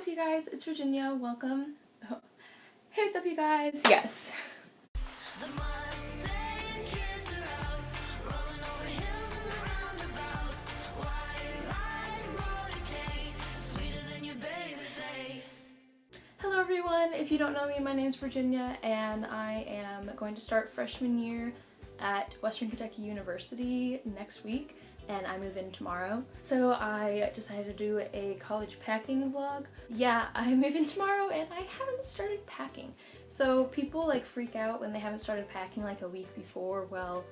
you guys? It's Virginia. Welcome. Oh. Hey, what's up, you guys? Yes. The mustang kids are out, rolling over hills and roundabouts. White line motorcade, sweeter than your baby face. Hello, everyone. If you don't know me, my name's Virginia, and I am going to start freshman year at Western Kentucky University next week. And I move in tomorrow. So I decided to do a college packing vlog. Yeah, I move in tomorrow and I haven't started packing. So people like freak out when they haven't started packing like a week before. Well,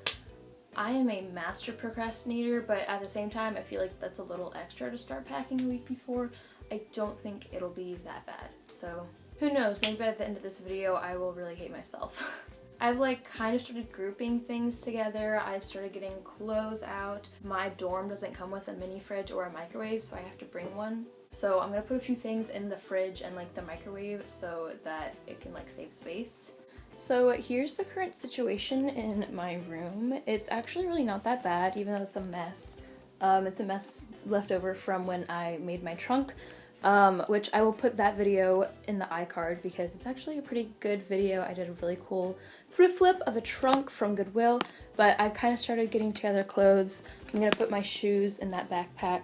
I am a master procrastinator, but at the same time I feel like that's a little extra to start packing a week before. I don't think it'll be that bad. So who knows, maybe by the end of this video I will really hate myself. I've like kind of started grouping things together. I started getting clothes out. My dorm doesn't come with a mini fridge or a microwave, so I have to bring one. So I'm gonna put a few things in the fridge and like the microwave so that it can like save space. So here's the current situation in my room. It's actually really not that bad, even though it's a mess. It's a mess left over from when I made my trunk. Which I will put that video in the iCard because it's actually a pretty good video. I did a really cool thrift flip of a trunk from Goodwill, but I've kind of started getting together clothes. I'm gonna put my shoes in that backpack.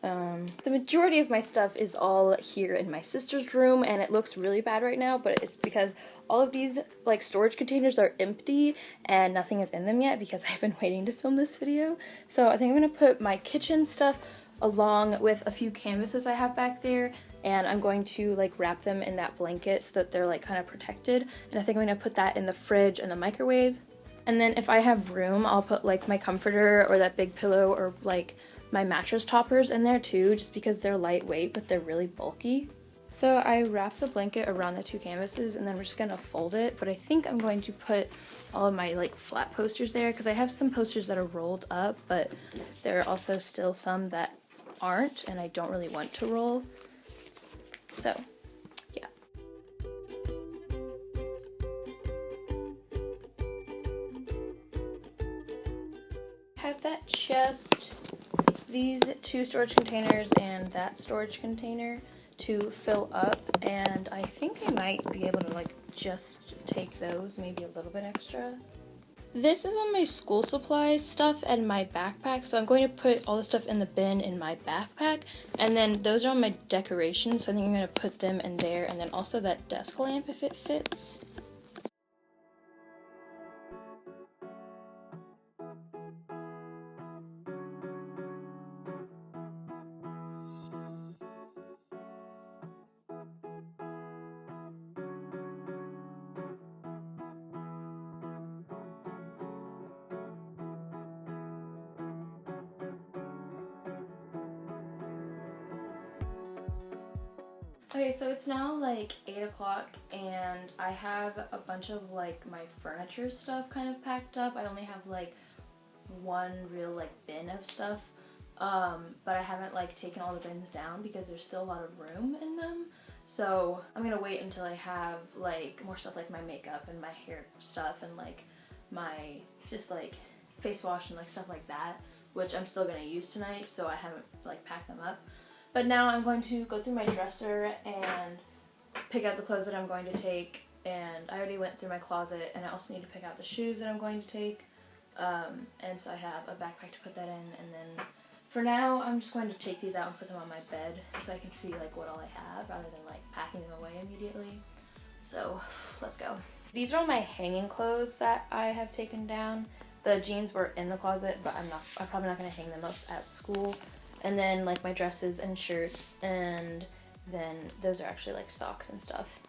The majority of my stuff is all here in my sister's room, and it looks really bad right now, but it's because all of these like storage containers are empty and nothing is in them yet because I've been waiting to film this video. So I think I'm gonna put my kitchen stuff along with a few canvases I have back there, and I'm going to like wrap them in that blanket so that they're like kind of protected, and I think I'm going to put that in the fridge and the microwave. And then if I have room, I'll put like my comforter or that big pillow or like my mattress toppers in there too, just because they're lightweight but they're really bulky. So I wrap the blanket around the two canvases and then we're just gonna fold it, but I think I'm going to put all of my like flat posters there because I have some posters that are rolled up, but there are also still some that aren't and I don't really want to roll. So yeah. Have that chest, these two storage containers and that storage container to fill up, and I think I might be able to like just take those, maybe a little bit extra. This is all my school supplies stuff and my backpack, so I'm going to put all the stuff in the bin in my backpack, and then those are all my decorations, so I think I'm going to put them in there, and then also that desk lamp if it fits. Okay, so it's now like 8 o'clock and I have a bunch of like my furniture stuff kind of packed up. I only have like one real like bin of stuff, but I haven't like taken all the bins down because there's still a lot of room in them. So I'm gonna wait until I have like more stuff like my makeup and my hair stuff and like my just like face wash and like stuff like that, which I'm still gonna use tonight, so I haven't like packed them up. But now I'm going to go through my dresser and pick out the clothes that I'm going to take, and I already went through my closet, and I also need to pick out the shoes that I'm going to take, and so I have a backpack to put that in, and then for now I'm just going to take these out and put them on my bed so I can see like what all I have rather than like packing them away immediately. So let's go. These are all my hanging clothes that I have taken down. The jeans were in the closet, but I'm probably not going to hang them up at school. And then like my dresses and shirts, and then those are actually like socks and stuff.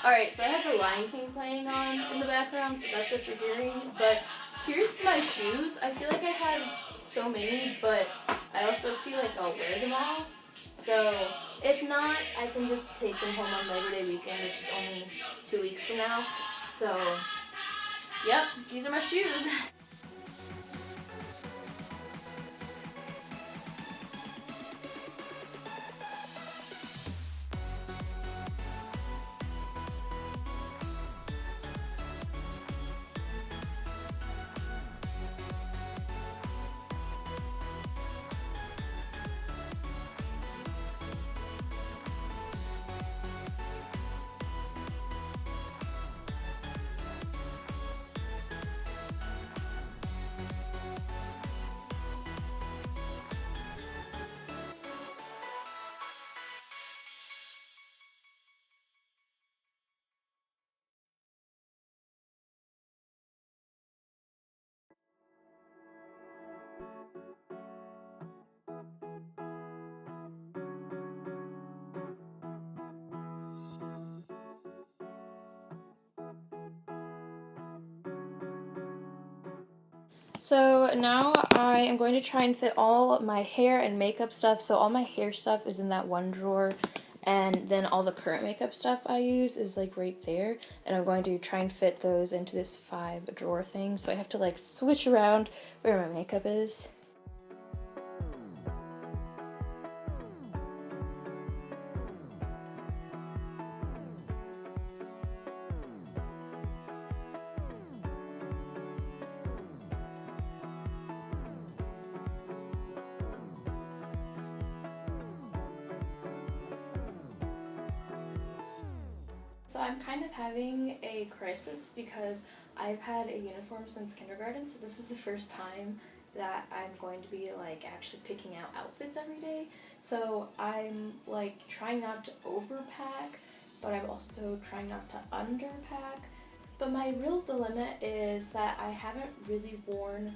Alright, so I have the Lion King playing on in the background, so that's what you're hearing. But here's my shoes. I feel like I have so many, but I also feel like I'll wear them all. So if not, I can just take them home on Labor Day weekend, which is only 2 weeks from now. So, yep, these are my shoes. So now I am going to try and fit all my hair and makeup stuff. So all my hair stuff is in that one drawer, and then all the current makeup stuff I use is like right there. And I'm going to try and fit those into this 5-drawer thing. So I have to like switch around where my makeup is. So I'm kind of having a crisis because I've had a uniform since kindergarten, so this is the first time that I'm going to be like actually picking out outfits every day. So I'm like trying not to overpack, but I'm also trying not to underpack. But my real dilemma is that I haven't really worn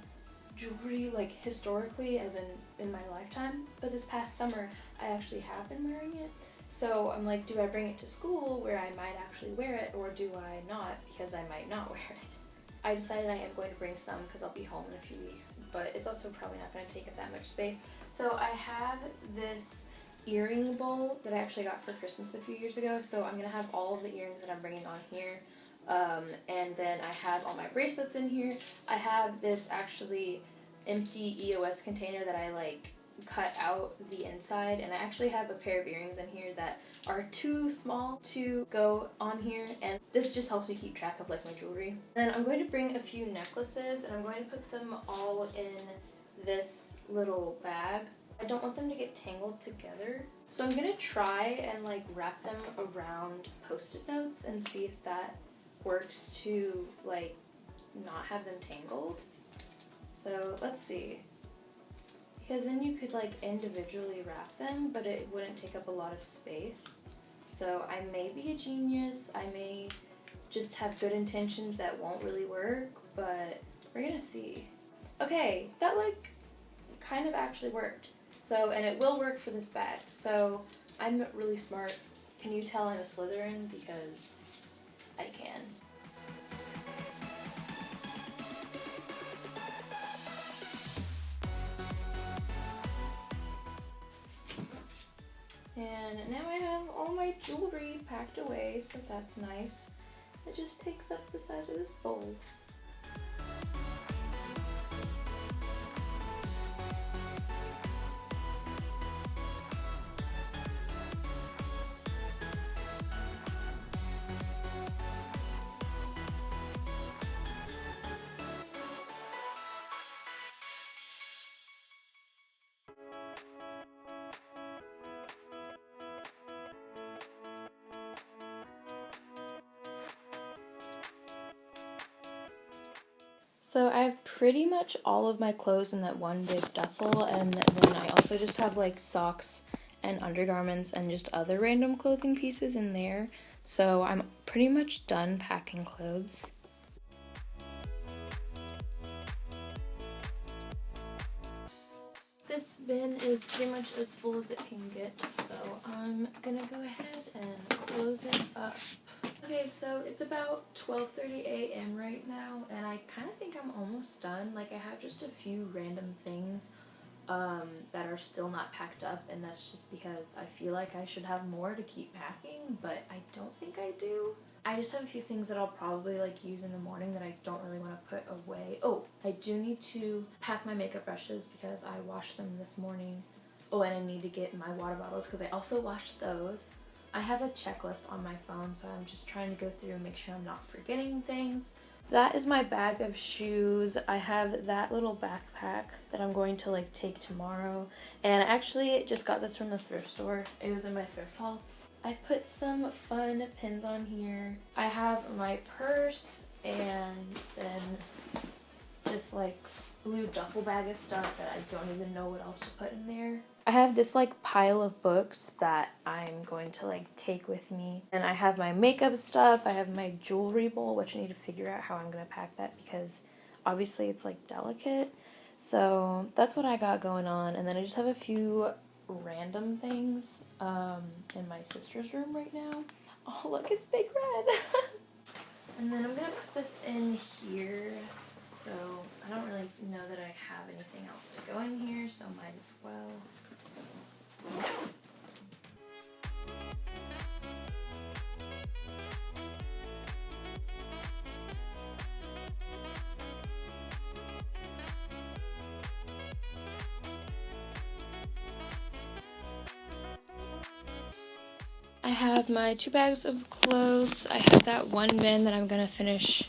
jewelry like historically as in my lifetime, but this past summer I actually have been wearing it. So I'm like, do I bring it to school where I might actually wear it, or do I not, because I might not wear it? I decided I am going to bring some because I'll be home in a few weeks, but it's also probably not going to take up that much space. So I have this earring bowl that I actually got for Christmas a few years ago, so I'm going to have all of the earrings that I'm bringing on here. And then I have all my bracelets in here. I have this actually empty EOS container that I like cut out the inside, and I actually have a pair of earrings in here that are too small to go on here, and this just helps me keep track of like my jewelry. Then I'm going to bring a few necklaces, and I'm going to put them all in this little bag. I don't want them to get tangled together, so I'm gonna try and like wrap them around post-it notes and see if that works to like not have them tangled. So let's see. Because then you could like individually wrap them, but it wouldn't take up a lot of space. So I may be a genius, I may just have good intentions that won't really work, but we're gonna see. Okay, that like kind of actually worked. So, and it will work for this bag. So I'm really smart. Can you tell I'm a Slytherin? Because I can. And now I have all my jewelry packed away, so that's nice. It just takes up the size of this bowl. So I have pretty much all of my clothes in that one big duffel, and then I also just have like socks and undergarments and just other random clothing pieces in there. So I'm pretty much done packing clothes. This bin is pretty much as full as it can get, so I'm gonna go ahead and close it up. Okay, so it's about 12:30 a.m. right now, and I kind of think I'm almost done. Like, I have just a few random things that are still not packed up, and that's just because I feel like I should have more to keep packing, but I don't think I do. I just have a few things that I'll probably like use in the morning that I don't really want to put away. Oh, I do need to pack my makeup brushes because I washed them this morning. Oh, and I need to get my water bottles because I also washed those. I have a checklist on my phone, so I'm just trying to go through and make sure I'm not forgetting things. That is my bag of shoes. I have that little backpack that I'm going to like take tomorrow. And I actually just got this from the thrift store. It was in my thrift haul. I put some fun pins on here. I have my purse and then this like blue duffel bag of stuff that I don't even know what else to put in there. I have this like pile of books that I'm going to like take with me. And I have my makeup stuff. I have my jewelry bowl, which I need to figure out how I'm going to pack that because obviously it's like delicate. So that's what I got going on. And then I just have a few random things in my sister's room right now. Oh, look, it's Big Red. And then I'm going to put this in here. So I don't really know that I have anything else to go in here, so might as well. I have my 2 bags of clothes. I have that one bin that I'm going to finish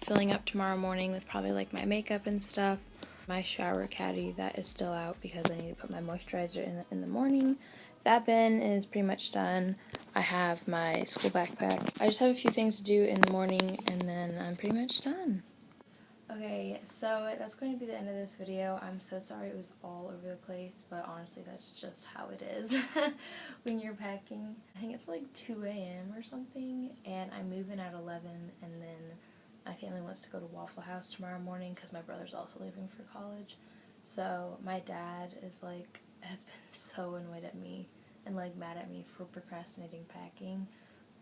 filling up tomorrow morning with probably like my makeup and stuff. My shower caddy that is still out because I need to put my moisturizer in the morning. That bin is pretty much done. I have my school backpack. I just have a few things to do in the morning and then I'm pretty much done. Okay, so that's going to be the end of this video. I'm so sorry it was all over the place, but honestly that's just how it is when you're packing. I think it's like 2 a.m. or something, and I move in at 11, and then my family wants to go to Waffle House tomorrow morning because my brother's also leaving for college. So my dad is like, has been so annoyed at me and like mad at me for procrastinating packing.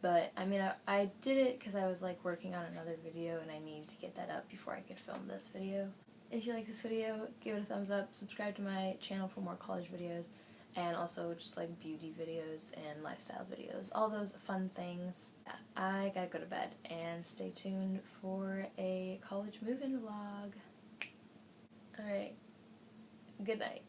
But, I mean, I did it because I was, like, working on another video and I needed to get that up before I could film this video. If you like this video, give it a thumbs up, subscribe to my channel for more college videos, and also just, like, beauty videos and lifestyle videos. All those fun things. I gotta go to bed, and stay tuned for a college move-in vlog. Alright, good night.